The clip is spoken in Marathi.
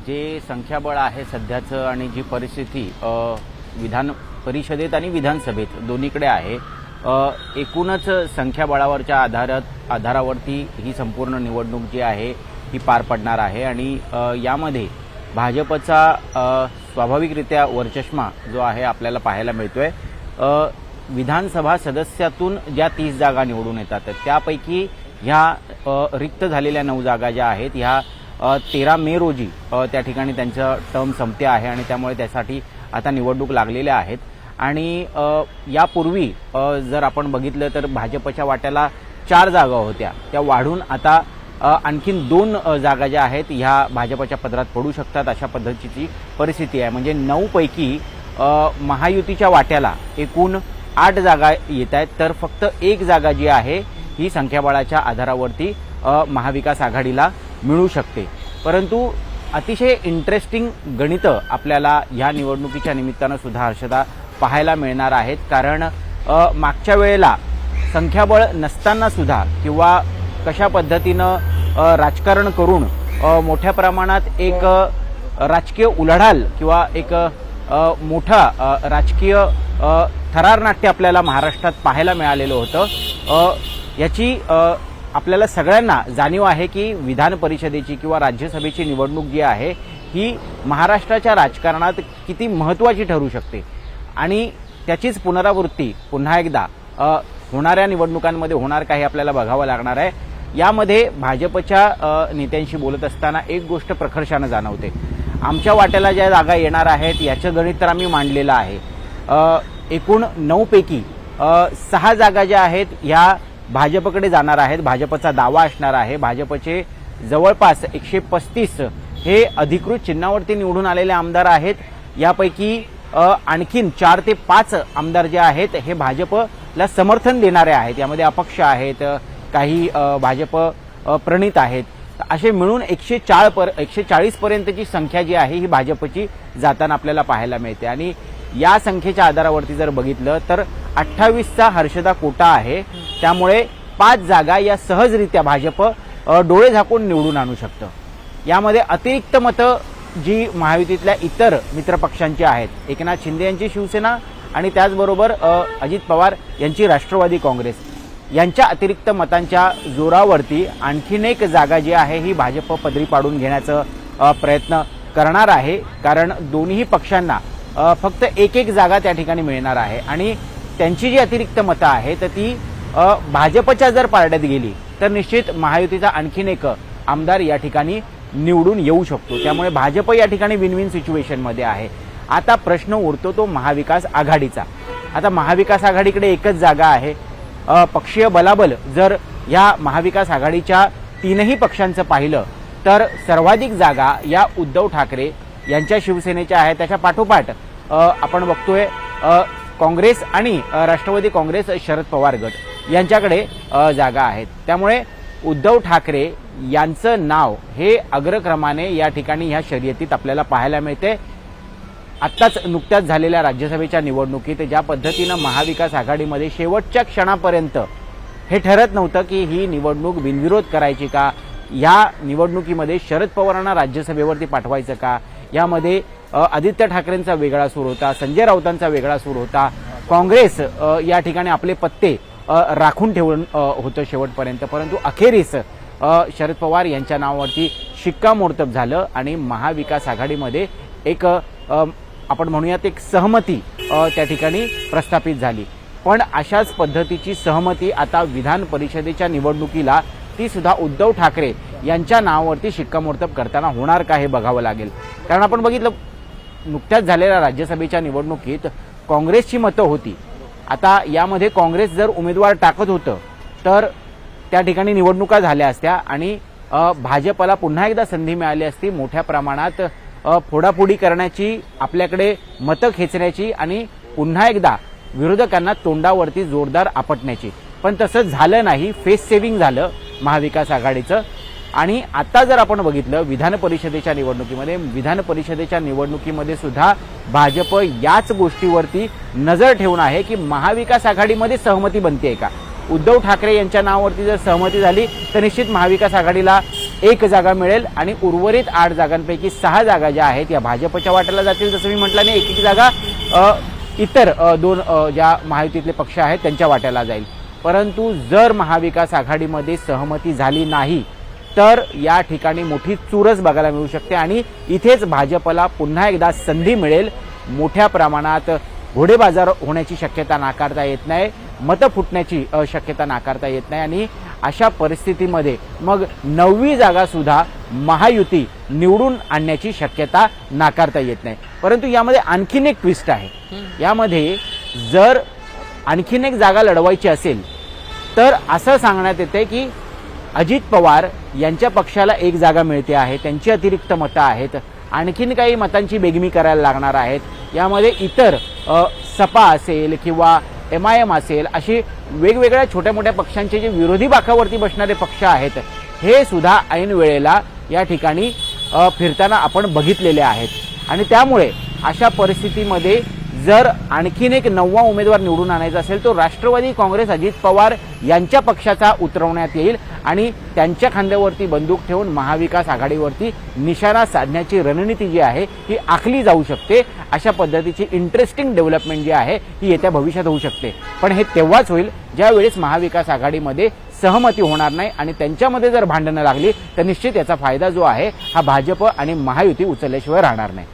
जे संख्याबळ आहे सध्याचं आणि जी परिस्थिती विधान परिषदेत आणि विधानसभेत दोन्हीकडे आहे, एकूणच संख्याबळावरच्या आधारावरती ही संपूर्ण निवडणूक जी आहे ही पार पडणार आहे आणि यामध्ये भाजपचा स्वाभाविकरित्या वरचष्मा जो आहे आपल्याला पाहायला मिळतोय। विधानसभा सदस्यातून ज्या 30 जागा निवडून येतात त्यापैकी ह्या रिक्त झालेल्या 9 जागा ज्या आहेत ह्या 13 मे रोजी त्या ठिकाणी त्यांचं टर्म संपते आहे आणि त्यामुळे त्यासाठी आता निवडणूक लागलेल्या आहेत। आणि यापूर्वी जर आपण बघितलं तर भाजपच्या वाट्याला 4 जागा होत्या, त्या वाढून आता आणखीन 2 जागा ज्या आहेत ह्या भाजपच्या पदरात पडू शकतात अशा पद्धतीची परिस्थिती आहे। म्हणजे 9 पैकी महायुतीच्या वाट्याला एकूण 8 जागा येत आहेत, तर फक्त 1 जागा जी आहे ही संख्याबळाच्या आधारावरती महाविकास आघाडीला मिळू शकते। परंतु अतिशय इंटरेस्टिंग गणितं आपल्याला या निवडणुकीच्या निमित्तानं सुद्धा हर्षदा पाहायला मिळणार आहेत। कारण मागच्या वेळेला संख्याबळ नसताना सुद्धा किंवा कशा पद्धतीनं राजकारण करून मोठ्या प्रमाणात एक राजकीय उलाढाल किंवा एक मोठा राजकीय थरारनाट्य आपल्याला महाराष्ट्रात पाहायला मिळालेलं होतं। याची आपल्याला सगळ्यांना जाणीव आहे की विधान परिषदेची किंवा राज्यसभेची निवडणूक जी आहे ही महाराष्ट्राच्या राजकारणात किती महत्त्वाची ठरू शकते आणि त्याचीच पुनरावृत्ती पुन्हा एकदा होणाऱ्या निवडणुकांमध्ये होणार का हे आपल्याला बघावं लागणार आहे। यामध्ये भाजपच्या नेत्यांशी बोलत असताना एक गोष्ट प्रखरपणे जाणवते, आमच्या वाट्याला ज्या जागा येणार आहेत याचं गणित तर आम्ही मांडलेलं आहे। एकूण 9 पैकी 6 जागा ज्या आहेत ह्या भाजपकडे जाणार आहेत, भाजपचा दावा असणार आहे। भाजपचे जवळपास 135 हे अधिकृत चिन्हावरती निवडून आलेले आमदार आहेत। यापैकी आणखीन 4 ते 5 आमदार जे आहेत हे भाजपला समर्थन देणारे आहेत, यामध्ये अपक्ष आहेत, काही भाजप प्रणित आहेत। असे मिळून 140 पर्यंतची संख्या जी आहे ही भाजपची जाताना आपल्याला पाहायला मिळते आणि या संख्येच्या आधारावरती जर बघितलं तर 28चा हर्षदा कोटा आहे, त्यामुळे 5 जागा या सहजरित्या भाजप डोळे झाकून निवडून आणू शकतं। यामध्ये अतिरिक्त मतं जी महायुतीतल्या इतर मित्रपक्षांची आहेत, एकनाथ शिंदे यांची शिवसेना आणि त्याचबरोबर अजित पवार यांची राष्ट्रवादी काँग्रेस यांच्या अतिरिक्त मतांच्या जोरावरती आणखीन एक जागा जी आहे ही भाजप पदरी पाडून घेण्याचा प्रयत्न करणार आहे। कारण दोन्ही पक्षांना फक्त एक जागा त्या ठिकाणी मिळणार आहे आणि त्यांची जी अतिरिक्त मतं आहेत ती भाजपच्या जर पारड्यात गेली तर निश्चित महायुतीचा आणखीन एक आमदार या ठिकाणी निवडून येऊ शकतो। त्यामुळे भाजप या ठिकाणी विन विन सिच्युएशनमध्ये आहे। आता प्रश्न उरतो तो महाविकास आघाडीचा। आता महाविकास आघाडीकडे एकच जागा आहे। पक्षीय बलाबल जर या महाविकास आघाडीच्या 3ही पक्षांचं पाहिलं तर सर्वाधिक जागा या उद्धव ठाकरे यांच्या शिवसेनेच्या आहेत। त्याच्या पाठोपाठ आपण बघतोय काँग्रेस आणि राष्ट्रवादी काँग्रेस शरद पवार गट यांच्याकडे जागा आहेत। त्यामुळे उद्धव ठाकरे यांचं नाव हे अग्रक्रमाने या ठिकाणी ह्या शर्यतीत आपल्याला पाहायला मिळते। आत्ताच नुकत्याच झालेल्या राज्यसभेच्या निवडणुकीत ज्या पद्धतीनं महाविकास आघाडीमध्ये शेवटच्या क्षणापर्यंत हे ठरत नव्हतं की ही निवडणूक बिनविरोध करायची का, या निवडणुकीमध्ये शरद पवारांना राज्यसभेवरती पाठवायचं का, यामध्ये आदित्य ठाकरेंचा वेगळा सूर होता, संजय राऊतांचा वेगळा सूर होता, काँग्रेस या ठिकाणी आपले पत्ते राखून ठेवून होतं शेवटपर्यंत। परंतु अखेरीस शरद पवार यांच्या नावावरती शिक्कामोर्तब झालं आणि महाविकास आघाडीमध्ये एक आपण म्हणूयात एक सहमती त्या ठिकाणी प्रस्थापित झाली। पण अशाच पद्धतीची सहमती आता विधान परिषदेच्या निवडणुकीला ती सुद्धा उद्धव ठाकरे यांच्या नावावरती शिक्कामोर्तब करताना होणार का हे बघावं लागेल। कारण आपण बघितलं नुकत्याच झालेल्या राज्यसभेच्या निवडणुकीत काँग्रेसची मतं होती। आता यामध्ये काँग्रेस जर उमेदवार टाकत होतं तर त्या ठिकाणी निवडणुका झाल्या असत्या आणि भाजपला पुन्हा एकदा संधी मिळाली असती मोठ्या प्रमाणात फोडाफोडी करण्याची, आपल्याकडे मतं खेचण्याची आणि पुन्हा एकदा विरोधकांना तोंडावरती जोरदार आपटण्याची। पण तसं झालं नाही, फेस सेव्हिंग झालं महाविकास आघाडीचं। आणि आता जर आपण बघितलं विधान परिषदेच्या निवडणुकीमध्ये सुद्धा भाजप याच गोष्टीवरती नजर ठेवून आहे की महाविकास आघाडीमध्ये सहमती बनतेय का। उद्धव ठाकरे यांच्या नावावरती जर सहमती झाली तर निश्चित महाविकास आघाडीला 1 जागा मिळेल आणि उर्वरित 8 जागांपैकी 6 जागा ज्या आहेत या भाजपच्या वाट्याला जातील, जसं मी म्हटलं नाही, एक जागा इतर 2 ज्या महायुतीतले पक्ष आहेत त्यांच्या वाट्याला जाईल. परंतु जर महाविकास आघाडीमध्ये सहमती झाली नाही तर या ठिकाणी मोठी चुरस बघायला मिळू शकते आणि इथेच भाजपला पुन्हा एकदा संधी मिळेल. मोठ्या प्रमाणात घोडेबाजार होण्याची शक्यता नाकारता येत नाही, मतं फुटण्याची शक्यता नाकारता येत नाही आणि अशा परिस्थितीमध्ये मग 9वी जागा सुद्धा महायुती निवडून आणण्याची शक्यता नाकारता येत नाही. परंतु यामध्ये आणखीन एक ट्विस्ट आहे. यामध्ये जर आणखीन एक जागा लढवायची असेल तर असं सांगण्यात येते की अजित पवार यांच्या पक्षाला 1 जागा मिळते आहे, त्यांची अतिरिक्त मतं आहेत, आणखीन काही मतांची बेगमी करायला लागणार आहेत. यामध्ये इतर सपा असेल किंवा MIM असेल अशी वेगवेगळ्या छोट्या मोठ्या पक्षांचे जे विरोधी बाकावरती बसणारे पक्ष आहेत हे सुद्धा ऐन वेळेला या ठिकाणी फिरताना आपण बघितलेले आहेत. आणि त्यामुळे अशा परिस्थितीमध्ये जर आणखीन एक 9वा उमेदवार निवडून आणायचा असेल तो राष्ट्रवादी काँग्रेस अजित पवार यांच्या पक्षाचा उतरवण्यात येईल आणि त्यांच्या खांद्यावरती बंदूक ठेवून महाविकास आघाडीवरती निशाणा साधण्याची रणनीती जी आहे ही आखली जाऊ शकते. अशा पद्धतीची इंटरेस्टिंग डेव्हलपमेंट जी आहे ही येत्या भविष्यात होऊ शकते. पण हे तेव्हाच होईल ज्यावेळेस महाविकास आघाडीमध्ये सहमती होणार नाही आणि त्यांच्यामध्ये जर भांडणं लागली तर निश्चित याचा फायदा जो आहे हा भाजप आणि महायुती उचलल्याशिवाय राहणार नाही.